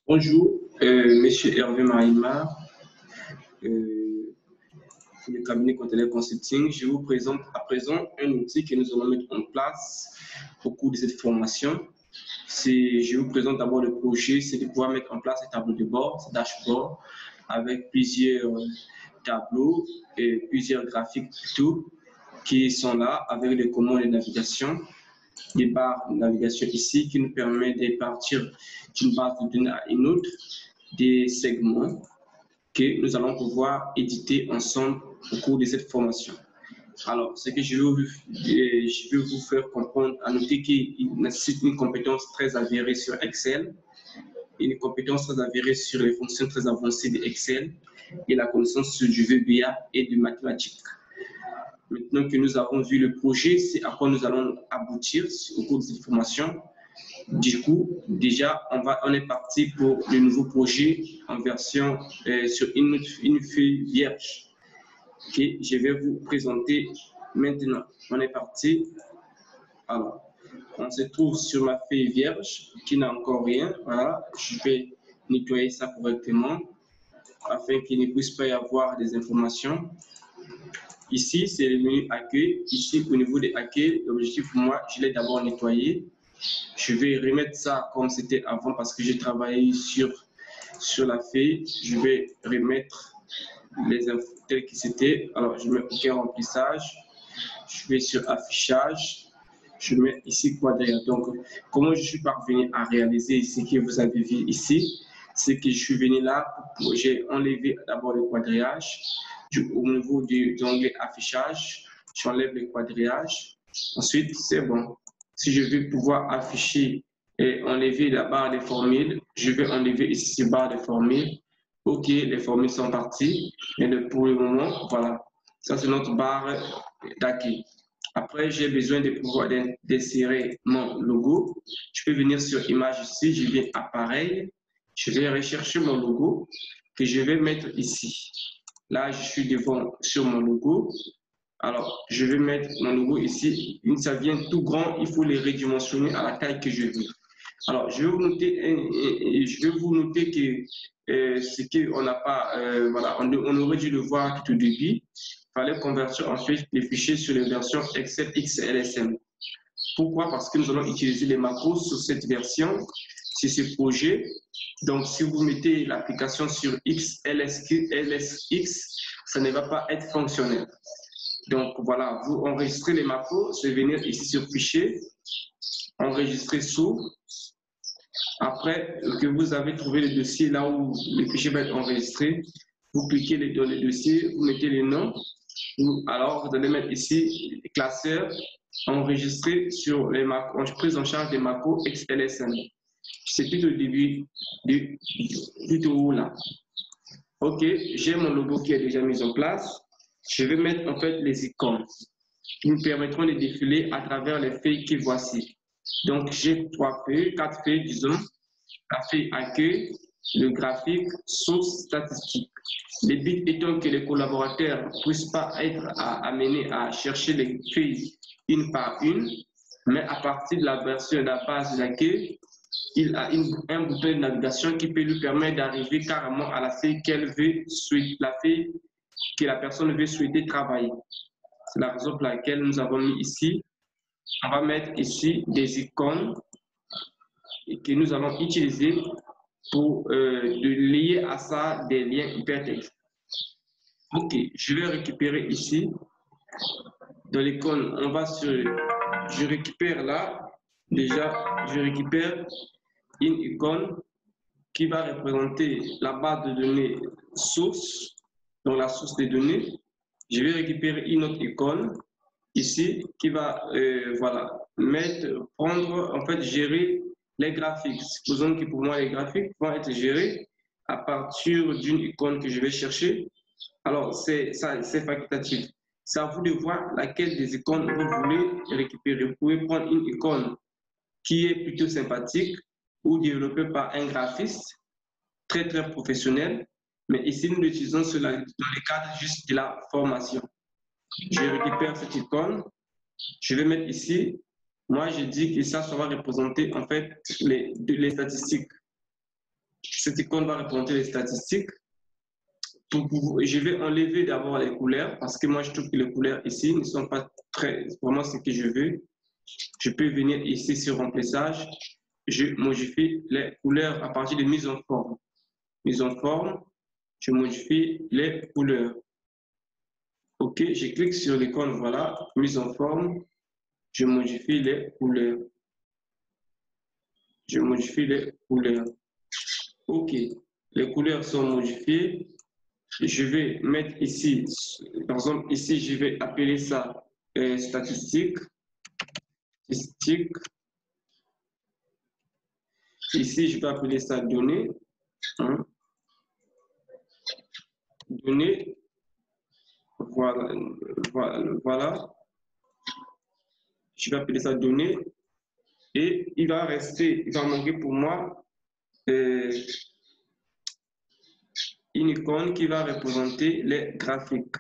Bonjour, Monsieur Hervé Maïma, le cabinet Container Consulting. Je vous présente à présent un outil que nous allons mettre en place au cours de cette formation. Je vous présente d'abord le projet, c'est de pouvoir mettre en place un tableau de bord, un dashboard, avec plusieurs tableaux et plusieurs graphiques plutôt qui sont là avec les commandes de navigation. Des barres de navigation ici qui nous permet de partir d'une base de données à une autre, des segments que nous allons pouvoir éditer ensemble au cours de cette formation. Alors, ce que je veux vous faire comprendre, à noter qu'il nécessite une compétence très avérée sur Excel, une compétence très avérée sur les fonctions très avancées de Excel et la connaissance du VBA et du mathématique. Maintenant que nous avons vu le projet, c'est à quoi nous allons aboutir au cours de cette formation. Du coup, déjà, on est parti pour le nouveau projet en version sur une feuille vierge que je vais vous présenter maintenant. On est parti. Alors, on se trouve sur ma feuille vierge qui n'a encore rien. Voilà, je vais nettoyer ça correctement afin qu'il ne puisse pas y avoir des informations. Ici, c'est le menu accueil. Ici, au niveau des accueils, l'objectif pour moi, je l'ai d'abord nettoyé. Je vais remettre ça comme c'était avant parce que j'ai travaillé sur la feuille. Je vais remettre les infos telles que c'était. Alors, je mets OK remplissage. Je vais sur affichage. Je mets ici quadrillage. Donc, comment je suis parvenu à réaliser ce que vous avez vu ici, c'est que je suis venu là, j'ai enlevé d'abord le quadrillage. Au niveau de l'onglet affichage, j'enlève le quadrillage. Ensuite, c'est bon. Si je veux pouvoir afficher et enlever la barre des formules, je vais enlever ici cette barre des formules. OK, les formules sont parties. Mais pour le moment, voilà. Ça, c'est notre barre d'accueil. Après, j'ai besoin de pouvoir d'insérer mon logo. Je peux venir sur image ici, je viens appareil. Je vais rechercher mon logo que je vais mettre ici. Là, je suis devant sur mon logo. Alors, je vais mettre mon logo ici. Ça vient tout grand, il faut les redimensionner à la taille que je veux. Alors, je vais vous noter que ce qu'on n'a pas, voilà, on aurait dû le voir tout au début. Il fallait convertir ensuite les fichiers sur les versions Excel XLSM. Pourquoi? Parce que nous allons utiliser les macros sur cette version, sur ce projet. Donc, si vous mettez l'application sur LSX, ça ne va pas être fonctionnel. Donc, voilà, vous enregistrez les macros, c'est venir ici sur fichier, enregistrer sous. Après que vous avez trouvé le dossier là où le fichier va être enregistré, vous cliquez dans le dossier, vous mettez les noms. Alors, vous allez mettre ici classeur, enregistré sur les macros, prise en charge des macros XLSM. C'est tout au début du tout là. OK, j'ai mon logo qui est déjà mis en place. Je vais mettre en fait les icônes qui me permettront de défiler à travers les feuilles que voici. Donc, j'ai 3 feuilles, 4 feuilles, disons. La feuille accueil, le graphique, source statistique. Le but étant que les collaborateurs ne puissent pas être amenés à chercher les feuilles une par une, mais à partir de la version de la base d'accueil, il a un bouton de navigation qui peut lui permettre d'arriver carrément à la feuille la feuille que la personne veut souhaiter travailler. C'est la raison pour laquelle nous avons mis ici. On va mettre ici des icônes que nous allons utiliser pour de lier à ça des liens hypertextes. OK, je vais récupérer ici. Dans l'icône, on va sur... Je récupère là. Déjà, je récupère une icône qui va représenter la base de données source, donc la source des données. Je vais récupérer une autre icône ici qui va voilà, prendre, en fait, gérer les graphiques. Supposons que pour moi, les graphiques vont être gérés à partir d'une icône que je vais chercher. Alors, c'est facultatif. C'est à vous de voir laquelle des icônes vous voulez récupérer. Vous pouvez prendre une icône qui est plutôt sympathique ou développée par un graphiste très, très professionnel. Mais ici, nous l'utilisons dans le cadre juste de la formation. Je récupère cette icône. Je vais mettre ici Moi, je dis que ça va représenter en fait les statistiques. Cette icône va représenter les statistiques. Je vais enlever d'abord les couleurs parce que moi, je trouve que les couleurs ici ne sont pas très vraiment ce que je veux. Je peux venir ici sur remplissage. Je modifie les couleurs à partir de mise en forme. Mise en forme, je modifie les couleurs. OK, je clique sur l'icône, voilà, mise en forme, je modifie les couleurs. Je modifie les couleurs. OK, les couleurs sont modifiées. Je vais mettre ici, par exemple, ici, je vais appeler ça statistique. Statistique. Ici, je vais appeler ça données. Hein. Données. Voilà, voilà. Je vais appeler ça données. Et il va rester, il va manquer pour moi une icône qui va représenter les graphiques.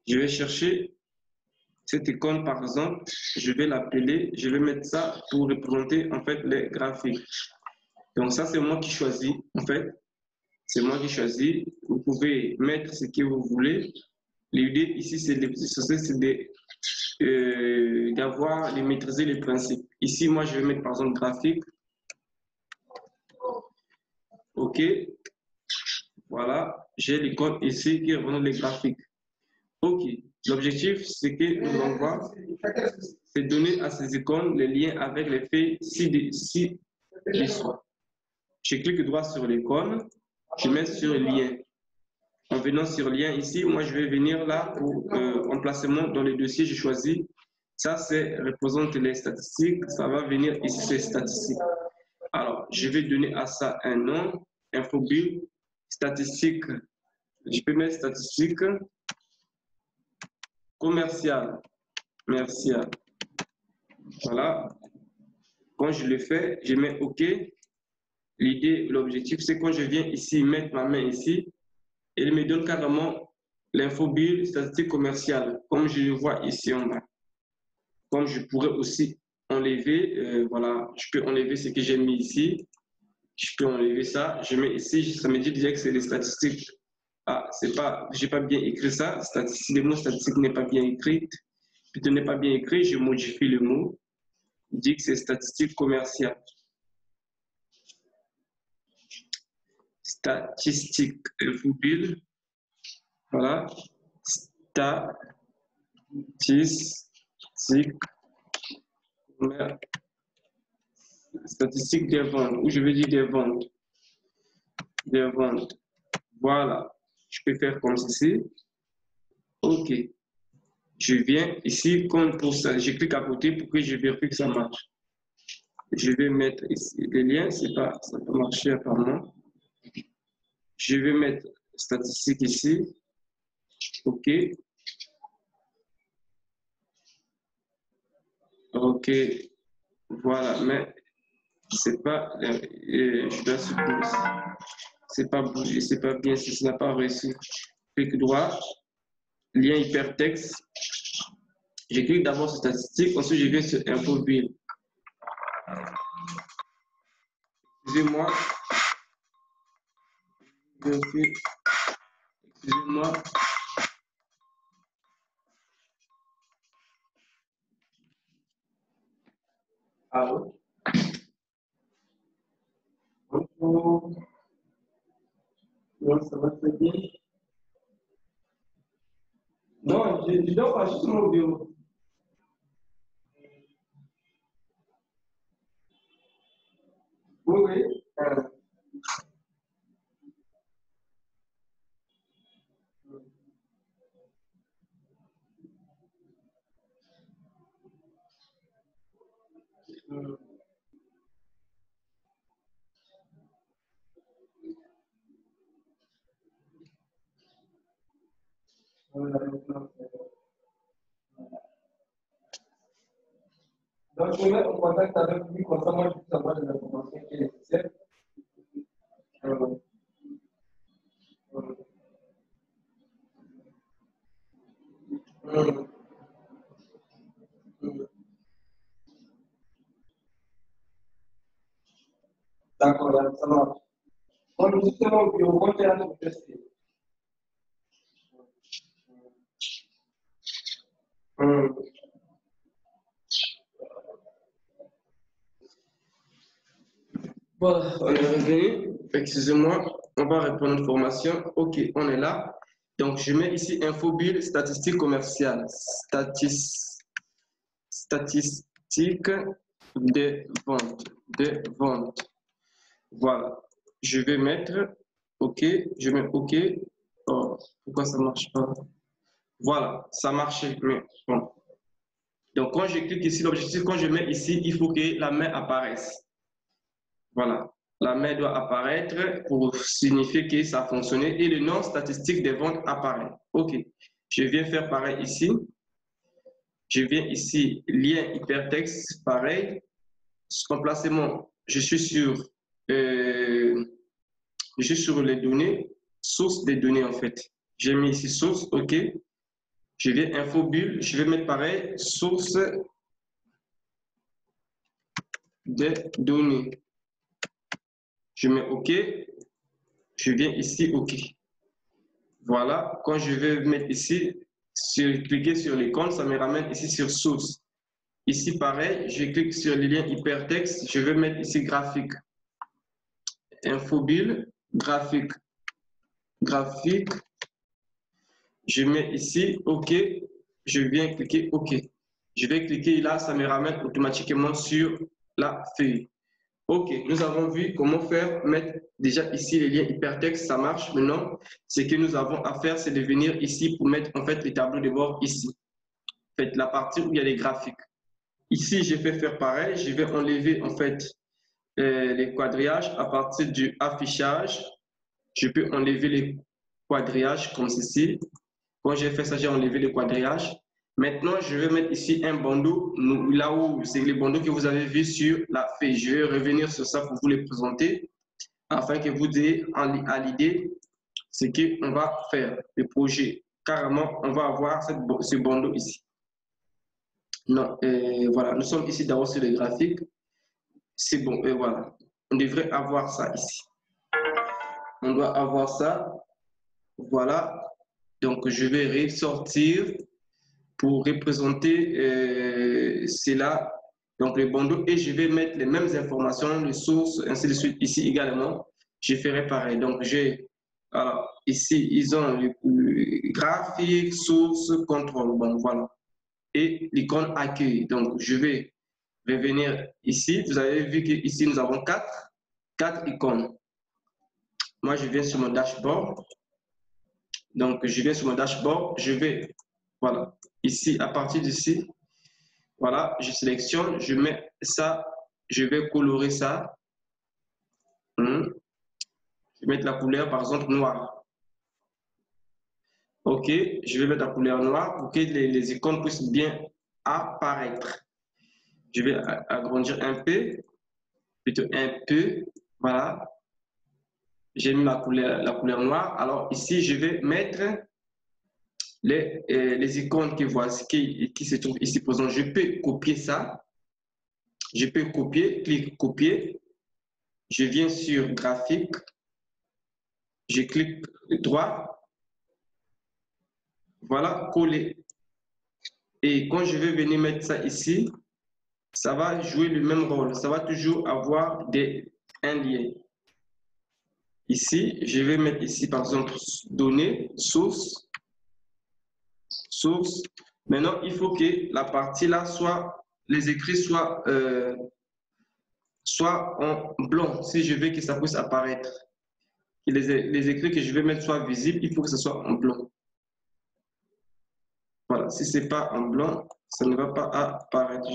Je vais chercher cette icône, par exemple, je vais l'appeler, je vais mettre ça pour représenter en fait les graphiques. Donc ça, c'est moi qui choisis, en fait. C'est moi qui choisis. Vous pouvez mettre ce que vous voulez. L'idée ici, c'est d'avoir, de maîtriser les principes. Ici, moi, je vais mettre par exemple graphique. OK. Voilà. J'ai l'icône ici qui représente les graphiques. OK. L'objectif, c'est que nous allons voir, c'est donner à ces icônes les liens avec les faits ci-dessous. Je clique droit sur l'icône, je mets sur lien. En venant sur lien ici, moi je vais venir là pour emplacement dans le dossier, j'ai choisi. Ça, c'est représente les statistiques, ça va venir ici, c'est statistiques. Alors, je vais donner à ça un nom, infobule, statistique. Je peux mettre statistique commercial. Commercial. Voilà. Quand je le fais, je mets OK. L'idée, l'objectif, c'est quand je viens ici, mettre ma main ici, il me donne carrément l'infobule statistique commerciale, comme je le vois ici en bas. Comme je pourrais aussi enlever, voilà, je peux enlever ce que j'ai mis ici. Je peux enlever ça. Je mets ici, ça me dit déjà que c'est les statistiques. Ah, c'est pas, j'ai pas bien écrit ça. Statistique, le mot statistique n'est pas bien écrit. Puisque n'est pas bien écrit, je modifie le mot. Je dis que c'est statistique commerciale. Statistique infobile. Voilà. Statistique des ventes, ou je veux dire des ventes. Des ventes. Voilà. Je peux faire comme ceci. OK. Je viens ici, comme pour ça, je clique à côté pour que je vérifie que ça marche. Je vais mettre ici les liens, c'est pas, ça peut marcher apparemment. Je vais mettre statistique ici. OK. OK. Voilà, mais c'est pas, je dois supprimer. C'est pas bougé, c'est pas bien, si ça n'a pas réussi. Clic droit, lien hypertexte. Je clique d'abord sur statistique, ensuite je vais sur info bill. Excusez-moi. Excusez-moi. Allô? Bonjour. Non, ça va très bien. Non, je dors pas, juste mon bureau. Oui, oui. Donc, je vais mettre en contact avec lui, comme ça, moi, je peux savoir les informations qui est nécessaire. Euh, euh, D'accord, ça marche. Donc, justement, au bureau, quand tu es là, tu peux tester. Voilà, on est revenu. Excusez-moi, on va répondre à une formation. OK, on est là. Donc, je mets ici Infobill, statistiques commerciales. Statistiques de vente. De vente. Voilà. Je vais mettre OK. Je mets OK. Oh, pourquoi ça ne marche pas? Voilà, ça marchait. Mais bon. Donc, quand je clique ici, l'objectif, quand je mets ici, il faut que la main apparaisse. Voilà. La main doit apparaître pour signifier que ça a fonctionné et le nom statistique des ventes apparaît. OK. Je viens faire pareil ici. Je viens ici, lien hypertexte, pareil. Emplacement, euh, je suis sur les données, source des données en fait. J'ai mis ici source, OK. Je viens Infobulle, je vais mettre pareil, source des données. Je mets OK. Je viens ici, OK. Voilà, quand je vais mettre ici, cliquer sur l'icône, ça me ramène ici sur source. Ici, pareil, je clique sur le lien hypertexte, je vais mettre ici graphique. Infobill, graphique. Graphique. Je mets ici OK. Je viens cliquer OK. Je vais cliquer là, ça me ramène automatiquement sur la feuille. OK, nous avons vu comment faire, mettre déjà ici les liens hypertexte, ça marche. Maintenant, ce que nous avons à faire, c'est de venir ici pour mettre en fait les tableaux de bord ici. En fait, la partie où il y a les graphiques. Ici, je vais faire pareil, je vais enlever en fait les quadrillages à partir du affichage. Je peux enlever les quadrillages comme ceci. Quand j'ai fait ça, j'ai enlevé le quadrillage. Maintenant, je vais mettre ici un bandeau, là où c'est les bandeaux que vous avez vus sur la feuille. Je vais revenir sur ça pour vous les présenter, afin que vous ayez à l'idée ce qu'on va faire, le projet. Carrément, on va avoir ce bandeau ici. Non, voilà, nous sommes ici d'abord sur les graphiques. C'est bon, et voilà. On devrait avoir ça ici. On doit avoir ça. Voilà. Donc, je vais ressortir pour représenter cela, donc le bandeau, et je vais mettre les mêmes informations, les sources, ainsi de suite, ici également. Je ferai pareil. Donc, alors, ici, ils ont le graphique, source, contrôle. Bon, voilà. Et l'icône accueil. Donc, je vais revenir ici. Vous avez vu qu'ici, nous avons quatre icônes. Moi, je viens sur mon dashboard. Donc, je viens sur mon dashboard. Je vais, voilà, ici, à partir d'ici, voilà, je sélectionne, je mets ça, je vais colorer ça. Je vais mettre la couleur, par exemple, noire. OK, je vais mettre la couleur noire pour que les icônes puissent bien apparaître. Je vais agrandir un peu, plutôt un peu, voilà. J'ai mis la couleur noire. Alors ici, je vais mettre les icônes qui se trouvent ici. Par exemple, je peux copier ça. Je peux copier, clique copier. Je viens sur graphique. Je clique droit. Voilà, coller. Et quand je vais venir mettre ça ici, ça va jouer le même rôle. Ça va toujours avoir un lien. Ici, je vais mettre ici, par exemple, données, source. Source. Maintenant, il faut que la partie là soit, les écrits soient en blanc, si je veux que ça puisse apparaître. Que les écrits que je vais mettre soient visibles, il faut que ce soit en blanc. Voilà, si ce n'est pas en blanc, ça ne va pas apparaître.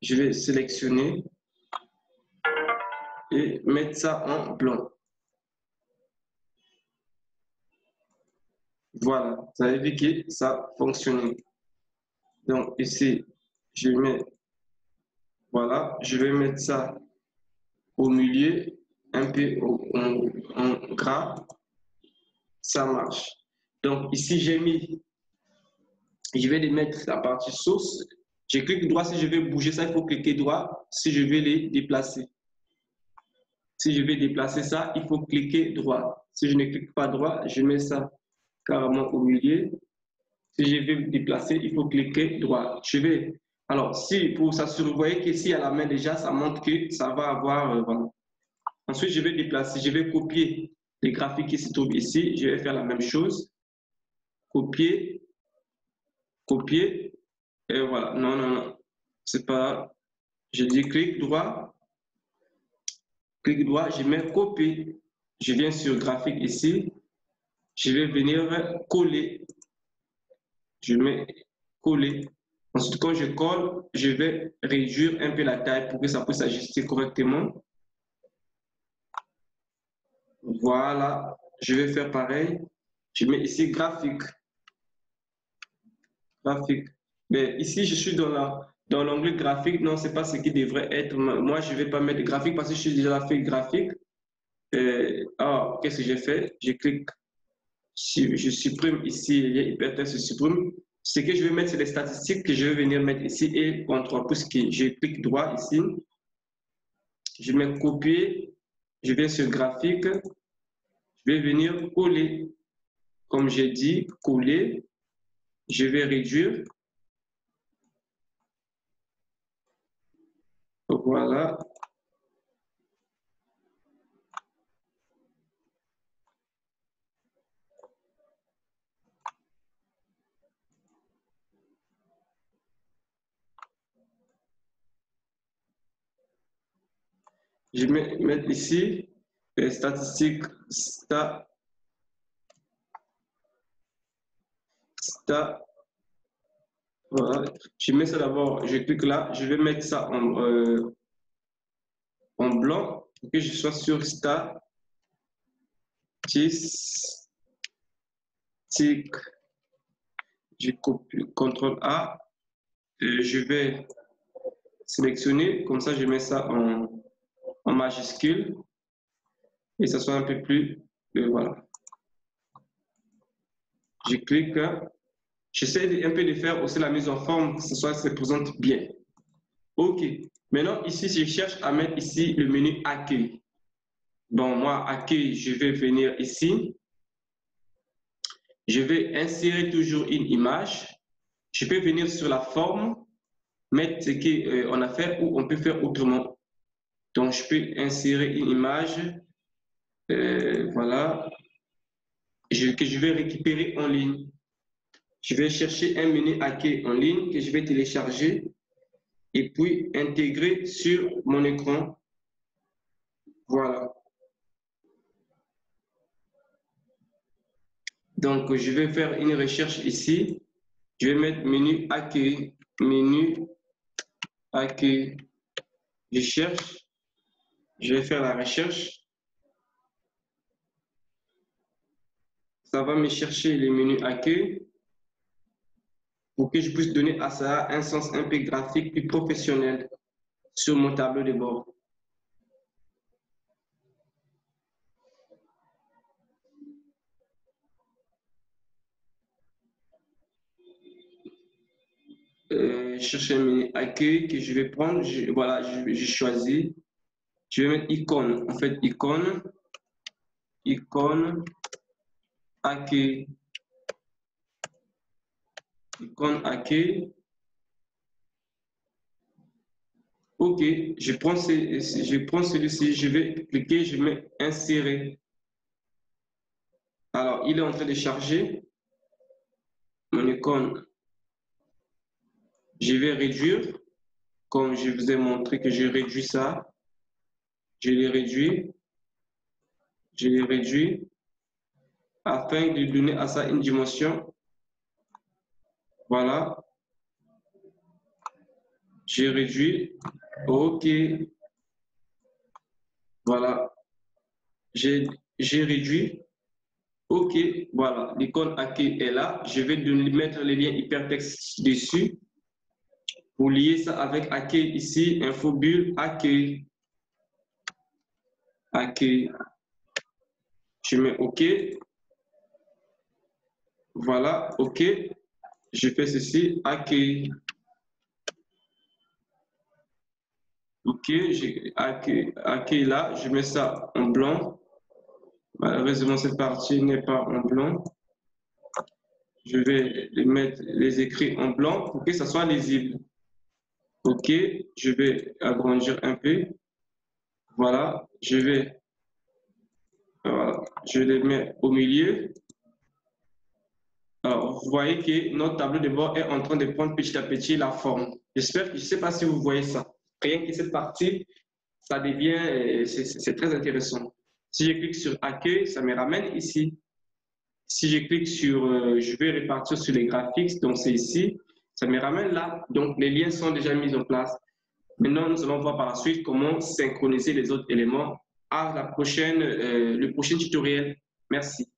Je vais sélectionner et mettre ça en blanc. Voilà, vous avez vu que ça fonctionne. Donc ici, je mets, voilà, je vais mettre ça au milieu, un peu en gras. Ça marche. Donc ici, je vais les mettre la partie source. Je clique droit si je veux bouger ça, il faut cliquer droit si je vais les déplacer. Si je vais déplacer ça, il faut cliquer droit. Si je ne clique pas droit, je mets ça carrément au milieu. Si je vais déplacer, il faut cliquer droit. Je vais. Alors, si pour s'assurer, vous voyez qu'ici à la main déjà, ça montre que ça va avoir. Voilà. Ensuite, je vais déplacer, je vais copier les graphiques qui se trouvent ici. Je vais faire la même chose. Copier, copier, et voilà. Non, non, non. C'est pas. Je dis clic droit, je mets copier. Je viens sur graphique ici. Je vais venir coller. Je mets coller. Ensuite, quand je colle, je vais réduire un peu la taille pour que ça puisse s'ajuster correctement. Voilà. Je vais faire pareil. Je mets ici graphique. Graphique. Mais ici, je suis dans l'onglet graphique. Non, ce n'est pas ce qui devrait être. Moi, je ne vais pas mettre graphique parce que je suis déjà fait graphique. Alors, qu'est-ce que j'ai fait? Je clique, je supprime ici, il y a hypertexte, je supprime. Ce que je vais mettre, c'est les statistiques que je vais venir mettre ici et CTRL puisque je clique droit ici. Je mets copier, je viens sur graphique, je vais venir coller. Comme j'ai dit, coller, je vais réduire. Voilà. Je vais mettre ici les statistiques voilà. Je mets ça d'abord, je clique là, je vais mettre ça en blanc pour que je sois sur statistique. Je copie CTRL A, je vais sélectionner, comme ça je mets ça en majuscule et ça soit un peu plus, voilà. Je clique, j'essaie un peu de faire aussi la mise en forme, que ce soit se présente bien. OK. Maintenant, ici, je cherche à mettre ici le menu accueil. Bon, moi, accueil, je vais venir ici. Je vais insérer toujours une image. Je peux venir sur la forme, mettre ce qu'on a fait ou on peut faire autrement. Donc, je peux insérer une image. Voilà. Que je vais récupérer en ligne. Je vais chercher un menu accueil en ligne que je vais télécharger et puis intégrer sur mon écran. Voilà. Donc, je vais faire une recherche ici. Je vais mettre menu accueil, menu accueil. Je cherche. Je vais faire la recherche. Ça va me chercher les menus accueil pour que je puisse donner à ça un sens un peu graphique plus professionnel sur mon tableau de bord. Chercher un menu accueil que je vais prendre. Voilà, je choisis. Je vais mettre icône. En fait, icône accueil. Icône accueil. OK, je prends celui-ci, je vais cliquer, je mets insérer. Alors, il est en train de charger mon icône. Je vais réduire, comme je vous ai montré que je réduis ça. Je l'ai réduit. Je l'ai réduit afin de donner à ça une dimension. Voilà. J'ai réduit. OK. Voilà. J'ai réduit. OK. Voilà. L'icône accueil est là. Je vais mettre le lien hypertexte dessus. Pour lier ça avec accueil ici, infobulle, accueil. Accueil. Je mets OK. Voilà, OK. Je fais ceci, accueil. OK, j'ai accueil là, je mets ça en blanc. Malheureusement, cette partie n'est pas en blanc. Je vais les mettre les écrits en blanc pour que ça soit lisible. OK, je vais agrandir un peu. Voilà, je les mets au milieu. Alors, vous voyez que notre tableau de bord est en train de prendre petit à petit la forme. J'espère que je ne sais pas si vous voyez ça. Rien que cette partie, ça devient, c'est très intéressant. Si je clique sur accueil, ça me ramène ici. Si je clique sur, je vais répartir sur les graphiques, donc c'est ici, ça me ramène là. Donc les liens sont déjà mis en place. Maintenant, nous allons voir par la suite comment synchroniser les autres éléments à le prochain tutoriel. Merci.